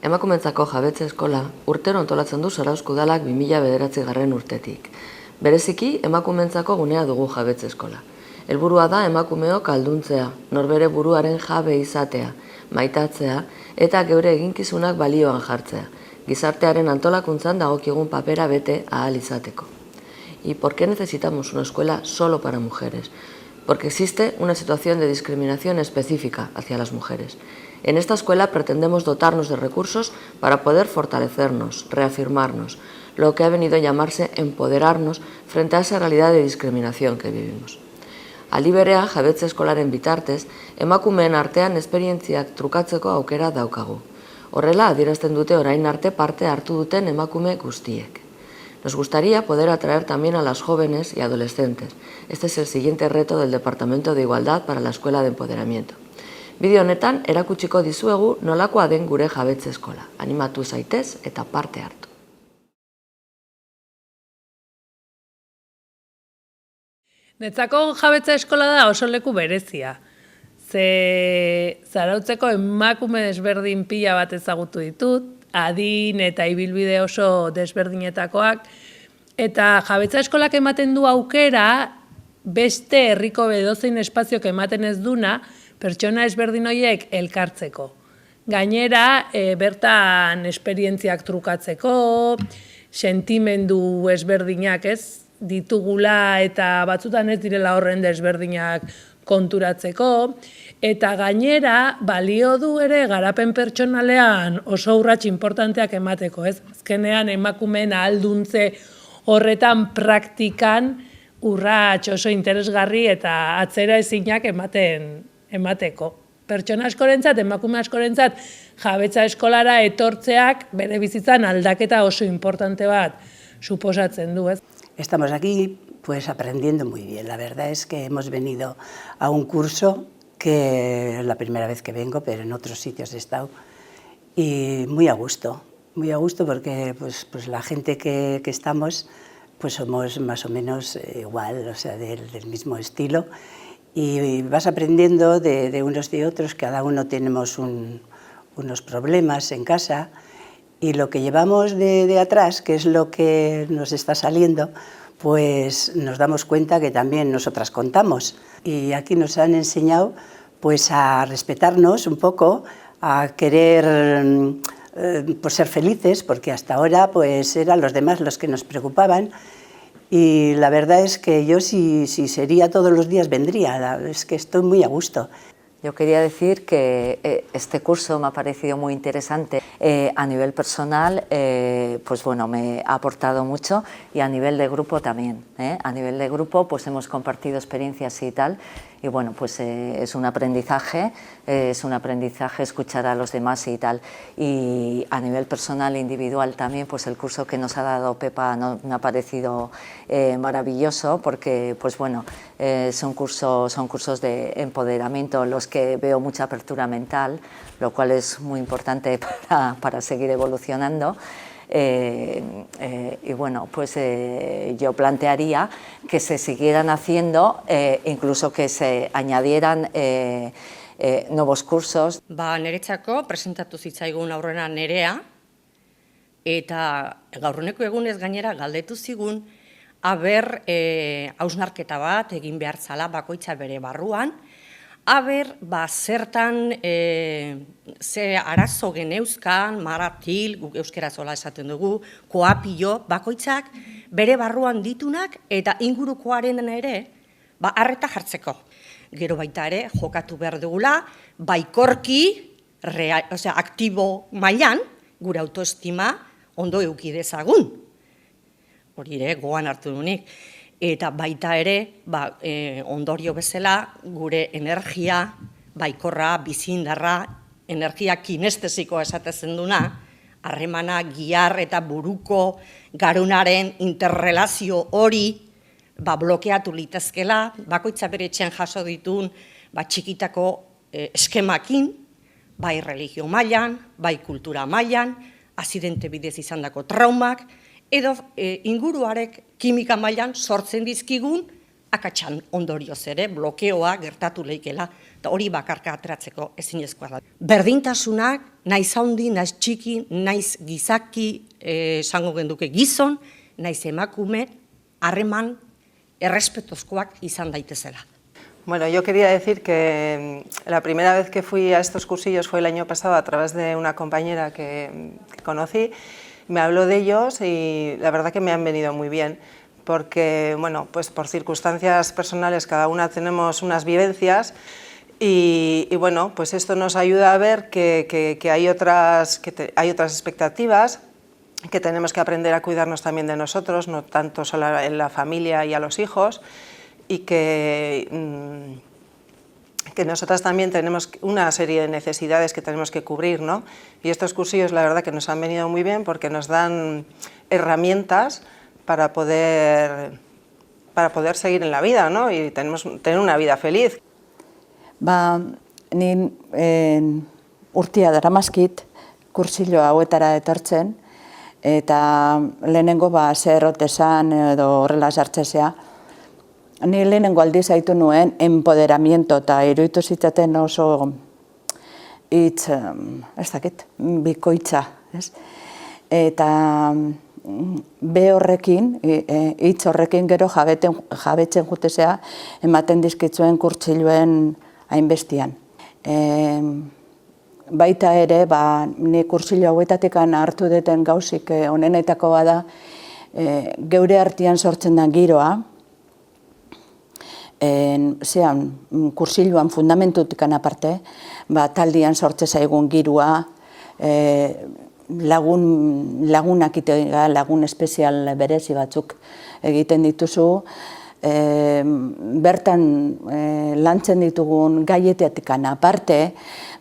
Emakumeentzako jabetze eskola urtero antolatzen du Zarauzko udalak 2009 urtetik. Bereziki, emakumeentzako gunea dugu jabetze eskola. Helburua da emakumeok ahalduntzea, norbere buruaren jabe izatea, maitatzea eta geure eginkizunak balioan jartzea, gizartearen antolakuntzan dagokigun papera bete ahal izateko. ¿Y por qué necesitamos una escuela solo para mujeres? Porque existe una situación de discriminación específica hacia las mujeres. En esta escuela pretendemos dotarnos de recursos para poder fortalecernos, reafirmarnos, lo que ha venido a llamarse empoderarnos frente a esa realidad de discriminación que vivimos. Aldi berean, jabetze eskolaren bitartez, emakumeen artean esperientziak trukatzeko aukera daukagu. Horrela, adierazten dute orain arte parte hartu duten emakume guztiek. Nos gustaría poder atraer también a las jóvenes y adolescentes. Este es el siguiente reto del Departamento de Igualdad para la Escuela de Empoderamiento. Bideo honetan erakutsiko dizuegu nolakoa den gure jabetze eskola. Animatu zaitez eta parte hartu. Netzako jabetze eskola da oso leku berezia. Zarautzeko emakume desberdin pila bat ezagutu ditut, adin eta ibilbide oso desberdinetakoak, eta jabetza eskolak ematen du aukera beste herriko edozein espazioak ematen ez duna pertsona ezberdin horiek elkartzeko. Gainera, bertan esperientziak trukatzeko, sentimendu ezberdinak ditugula eta batzutan ez direla horren desberdinak konturatzeko, eta gainera balio du ere garapen pertsonalean oso urrats importanteak emateko, Azkenean emakumeen ahalduntze horretan praktikan urrats oso interesgarri eta atzera ezinak emateko. Pertsona askorentzat, emakume askorentzat, jabetza eskolara etortzeak bere bizitzan aldaketa oso importante bat suposatzen du, Estamos aquí pues aprendiendo muy bien. La verdad es que hemos venido a un curso que es la primera vez que vengo, pero en otros sitios he estado, y muy a gusto porque pues la gente que estamos pues somos más o menos igual, o sea, del mismo estilo, y vas aprendiendo de unos y otros. Cada uno tenemos unos problemas en casa, y lo que llevamos de atrás, que es lo que nos está saliendo, pues nos damos cuenta que también nosotras contamos. Y aquí nos han enseñado pues a respetarnos un poco, a querer pues ser felices, porque hasta ahora pues eran los demás los que nos preocupaban. Y la verdad es que yo si sería todos los días vendría, es que estoy muy a gusto. Yo quería decir que este curso me ha parecido muy interesante. A nivel personal, pues bueno, me ha aportado mucho, y a nivel de grupo también. A nivel de grupo, pues hemos compartido experiencias y tal, y bueno, pues es un aprendizaje escuchar a los demás y tal. Y a nivel personal e individual también, pues el curso que nos ha dado Pepa me ha parecido maravilloso, porque pues bueno, son cursos de empoderamiento los que veo mucha apertura mental, lo cual es muy importante para seguir evolucionando. Y bueno, pues yo plantearía que se siguieran haciendo, incluso que se añadieran nuevos cursos. Niretzako presentatu zitzaigun aurrena Nerea, eta gaurreneko egunez gainera galdetu zigun aber hausnarketa bat egin behar zala bakoitza bere barruan, aber zertan ze arazo geneuzkan, maratil, guk euskera zola esaten dugu, koapillo, bakoitzak bere barruan ditunak eta ingurukoaren ere arreta jartzeko. Gero baita ere jokatu behar dugula, baikorki, aktibo mailan, gure autoestima ondo eduki dezagun. Hori ere gogoan hartu dunik. Eta baita ere, ondorio bezala, gure energia, baikorra, bizindarra, energia kinestesikoa esatezen duna, harremana, gihar eta buruko garunaren interrelazio hori blokeatu litezkela, bakoitza bere etxean jaso ditun txikitako eskemakin, bai religio mailan, bai kultura mailan, azidente bidez izandako traumak, edo inguruarek kimika mailan sortzen dizkigun akatsan ondorioz ere, blokeoa gertatu leikela, eta hori bakarka ateratzeko ezinezkoa da. Berdintasunak, naiz handi, naiz txiki, naiz gizaki, esango genduke gizon, naiz emakume, harreman errespetozkoak izan daitezela. Bueno, yo quería decir que la primera vez que fui a estos cursillos fue el año pasado a través de una compañera que conocí. Me habló de ellos y la verdad que me han venido muy bien, porque, bueno, pues por circunstancias personales cada una tenemos unas vivencias y bueno, pues esto nos ayuda a ver que hay otras expectativas, que tenemos que aprender a cuidarnos también de nosotros, no tanto solo en la familia y a los hijos, y que nosotras también tenemos una serie de necesidades que tenemos que cubrir, ¿no? Y estos cursillos la verdad que nos han venido muy bien porque nos dan herramientas para poder seguir en la vida, ¿no? Y tener una vida feliz. Ni urtia daramazkit kursillo hauetara etortzen, eta lehenengo zer otesan edo horrela sartzea. Ni lehenengo aldiz haitu nuen empoderamiento eta iruditu zitzaten oso hitz, ez dakit, bikoitza, ez? Eta hitz horrekin gero jabetzen jutezea ematen dizkitzuen kurtsiluen hainbestian. Baita ere, ni kurtsilo hauetatik hartu duten gauzik onenetako bada geure artean sortzen da giroa, kursiloan fundamentutik aparte, taldean sortze zaigun girua, lagunak itega, lagun espezial berezi batzuk egiten dituzu, bertan lantzen ditugun gaietetik aparte,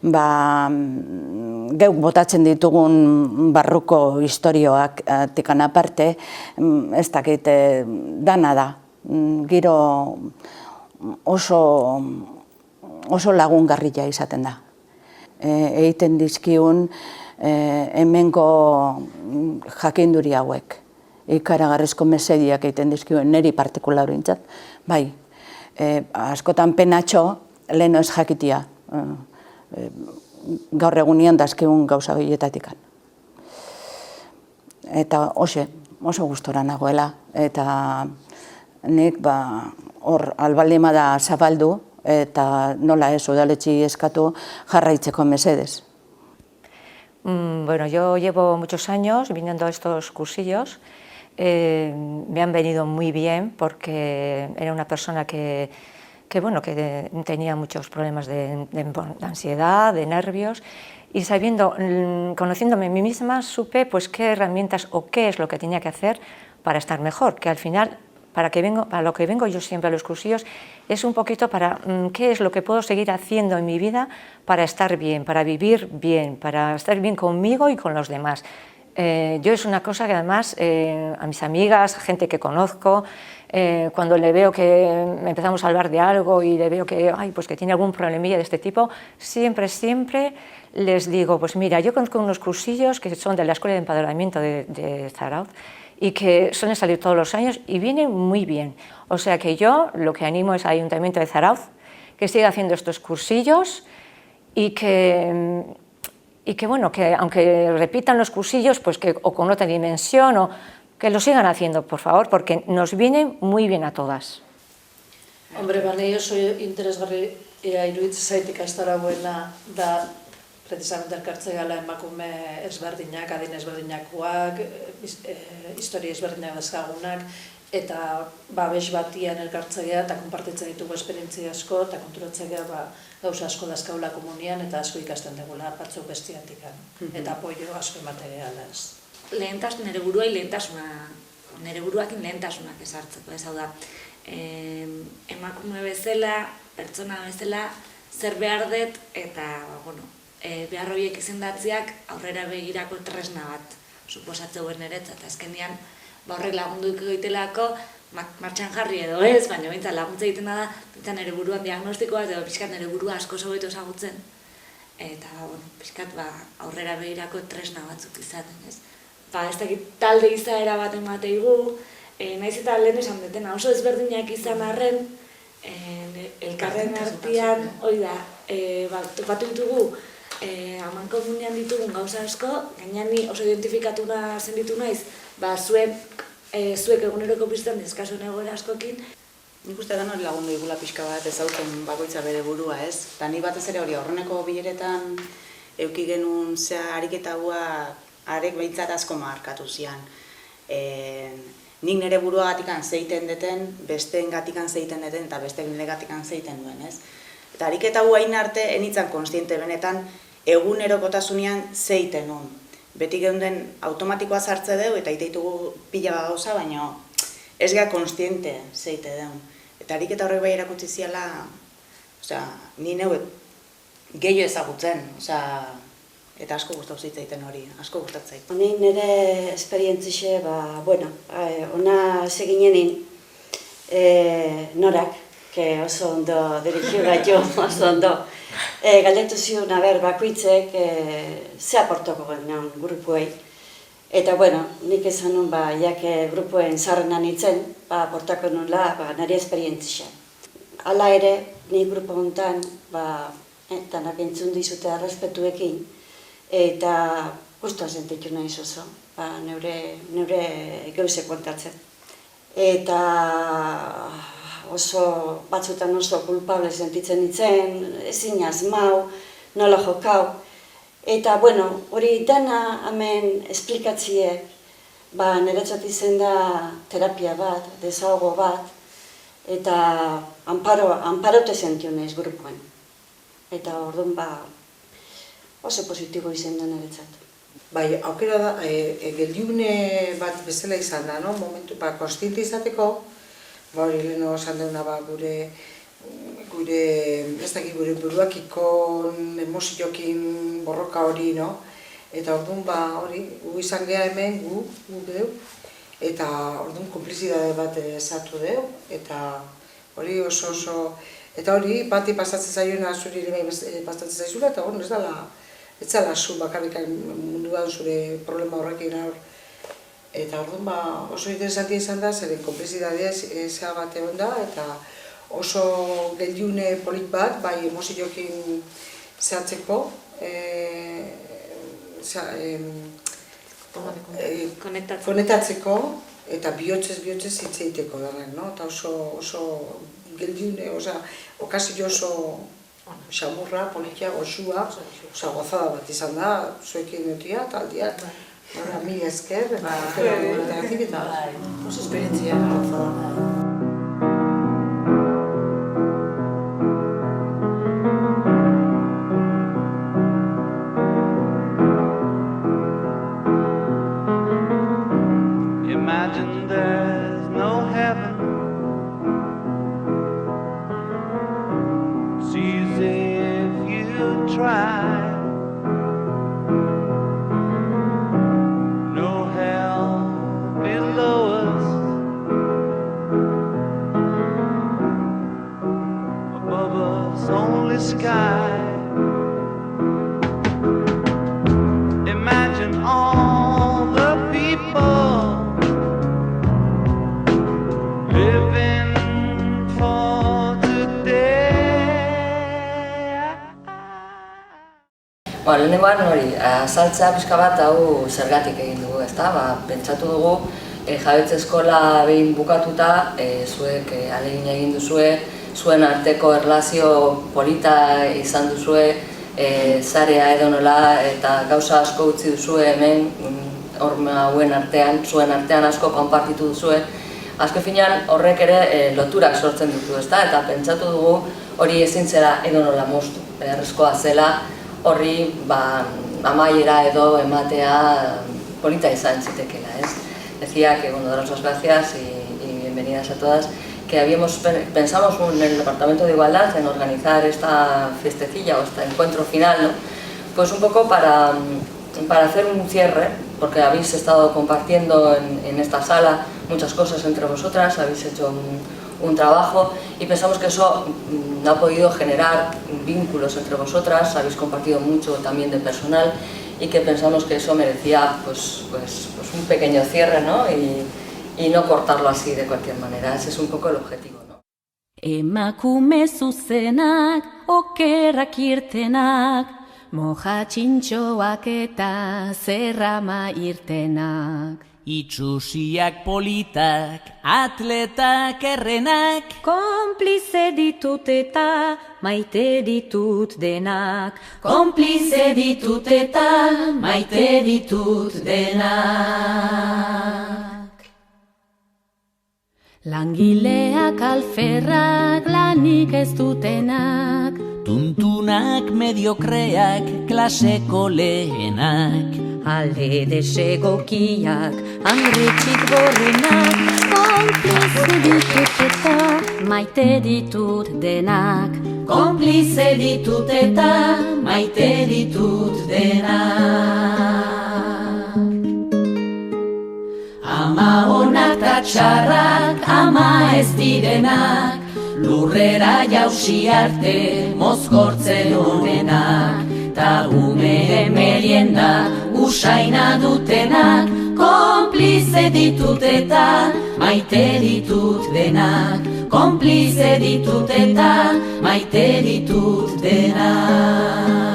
geuk botatzen ditugun barruko istorioak tikan aparte, ez dakit dana da, giro oso lagungarria izaten da. Egiten dizkiun hemengo jakinduri hauek, ikaragarrizko mesediak egiten dizkiun niri partikularintzat, bai, askotan penatxo leheno ez jakitia, gaur egunean dazkiun gauza gehietatik. Eta oso gustora nagoela, eta nik hor albaldima da zabaldu, eta nola ez udaletxi eskatu jarraitzeko mesedez. Bueno, yo llevo muchos años viniendo a estos cursillos. Me han venido muy bien porque era una persona que tenía muchos problemas de ansiedad, de nervios, y conociéndome a mí misma, supe pues qué herramientas o qué es lo que tenía que hacer para estar mejor, que al final para lo que vengo yo siempre a los cursillos es un poquito para qué es lo que puedo seguir haciendo en mi vida para estar bien, para vivir bien, para estar bien conmigo y con los demás. Yo es una cosa que además a mis amigas, a gente que conozco, cuando le veo que empezamos a hablar de algo y le veo que tiene algún problemilla de este tipo, siempre les digo, pues mira, yo conozco unos cursillos que son de la Escuela de Empoderamiento de Zarauz y que suelen salir todos los años y vienen muy bien. O sea que yo lo que animo es al Ayuntamiento de Zarauz que siga haciendo estos cursillos y que aunque repitan los cursillos, pues que o con otra dimensión o que lo sigan haciendo, por favor, porque nos viene muy bien a todas. Hombre, bane oso interesgarri iruditzen zait ikastaragoena da precisamente elkartze gala emakume ezberdinak, adin ezberdinakoak, historia ezberdinak dazkagunak, eta babes batian elkartzea eta konpartitzen ditugu esperientzia asko, eta konturatzea gauza asko dazkaula komunian, eta asko ikasten dugula batzuk bestiatik, eta apoio asko ematea ez. Nire buruai lehentasuna, nire buruakin lehentasunak ezartzeko, ez hau da, emakume bezala, pertsona bezala, zer behar dut, eta, behar horiek izendatziak aurrera begirako tresna bat suposatzeuen eretzat, eta azkenean horrek lagunduko egitelako martxan jarri edo ez, baina bintzat laguntza egiten da, bintzat nire buruan diagnostikoa, edo pixkat nire burua asko sobeto ezagutzen, eta pixkat aurrera begirako tresna batzuk izaten, ez? Ez dakit talde izaera bat emateigu, naiz eta lehen esan detena, oso ezberdinak izan arren, elkarren artean, hori da, topatu ditugu, amankomunean ditugun gauza asko, gainean ni oso identifikatuna zenditu naiz, zuek eguneroko biztan dezkazuen egoera askokin. Nik uste hori lagundu igula pixka bat ezauten bakoitza bere burua, ez? Eta ni batez ere hori aurreneko bileretan euki genuen ariketa hua arek behintzat asko markatu zian. Nik nire buruagatikan zeiten deten, besteen gatikan zeiten deten, eta bestek nire gatikan zeiten duen, ez? Eta ariketa hua hain arte, enitzan konstiente benetan, egunerokotasunean zeiten nun. Beti geunden automatikoa sartze deu, eta iteitugu pila gauza, baina ez gara konstiente zeite deun. Eta ariketa horrek bai erakutsi ziala, ni neu gehiago ezagutzen, eta asko gustau zitzaiten hori, asko gustatzait. Ni nire esperientzixe, ona seginenin norak, que oso ondo dirigio gaitu, oso ondo. Galdetu zion, bakoitzek ze aportoko genuen grupuei. Eta, nik esan nun, jake grupuen zarrenan nintzen, aportako nula, nire esperientzia. Hala ere, ni grupo honetan, tanak entzun dizute arrespetuekin, eta guztua sentitu nahiz oso, neure geuse kontatzen. Eta batzutan oso kulpable sentitzen nintzen, ezin asmau, nola jokau. Eta, hori dana hemen esplikatziek, niretzat izen da terapia bat, desahogo bat, eta amparote sentiu nahiz grupuen. Eta orduan, oso positibo izen da niretzat. Bai, aukera da, geldiune bat bezala izan da, momentu, konstiente izateko, hori leheno esan deuna, gure buruakiko emoziokin borroka hori, eta orduan hori, gu izan geha hemen, gu deu, eta orduan konplizidade bat esatu deu, eta hori oso, eta hori bati pasatzen zaioena zuri ere pasatzen zaizula, eta hori ez dala zu bakarrik munduan zure problema horrekin hor. Eta orduan oso interesantia izan da, zeren konplizidadea zea bat egon da, eta oso geldiune polit bat, bai emozioekin zehatzeko, konektatzeko, eta bihotzez hitz egiteko darren, eta oso geldiune, okazio oso xamurra, politia, goxua, gozada bat izan da, zuekin dutia, taldiak, mila esker, eta oso esperientzia gozada. Imagine there's no heaven. It's easy if you try. No hell below us. Above us only sky. Imagine all the people living for today. Lehenengoan hori, azaltzea pixka bat hau zergatik egin dugu, ezta? Pentsatu dugu, jabetze eskola behin bukatuta, zuek ahalegin egin duzue, zuen arteko erlazio polita izan duzue, zarea edonola eta gauza asko utzi duzue hemen, horma hauen artean, zuen artean asko konpartitu duzue. Azken finean horrek ere loturak sortzen ditu, ezta? Eta pentsatu dugu hori ezin zela edonola moztu, beharrezkoa zela horri amaiera edo ematea polita izan zitekeela, ez? Decía que, daros las gracias y bienvenidas a todas, que pensamos en el Departamento de Igualdad en organizar esta fiestecilla o este encuentro final, ¿no? Pues un poco para hacer un cierre, porque habéis estado compartiendo en esta sala muchas cosas entre vosotras, habéis hecho un trabajo y pensamos que eso ha podido generar vínculos entre vosotras, habéis compartido mucho también de personal y que pensamos que eso merecía pues un pequeño cierre, ¿no? y no cortarlo así de cualquier manera. Ese es un poco el objetivo, ¿no? Emakume zuzenak, okerrak irtenak, moja txintxoak eta zerrama irtenak. Itxusiak politak, atletak errenak, Konplize ditut eta maite ditut denak. Konplize ditut eta maite ditut denak. Langileak alferrak, lanik ez dutenak, tuntunak mediokreak, klaseko lehenak, alde desegokiak, angretxik gorrenak, konplize ditut eta maite ditut denak. Konplize ditut eta maite ditut denak. Ama onak ta txarrak, ama ez direnak, lurrera jausi arte mozkortzen honenak, ta ume merienda usaina dutenak, konplize ditut eta maite ditut denak. Konplize ditut eta maite ditut denak.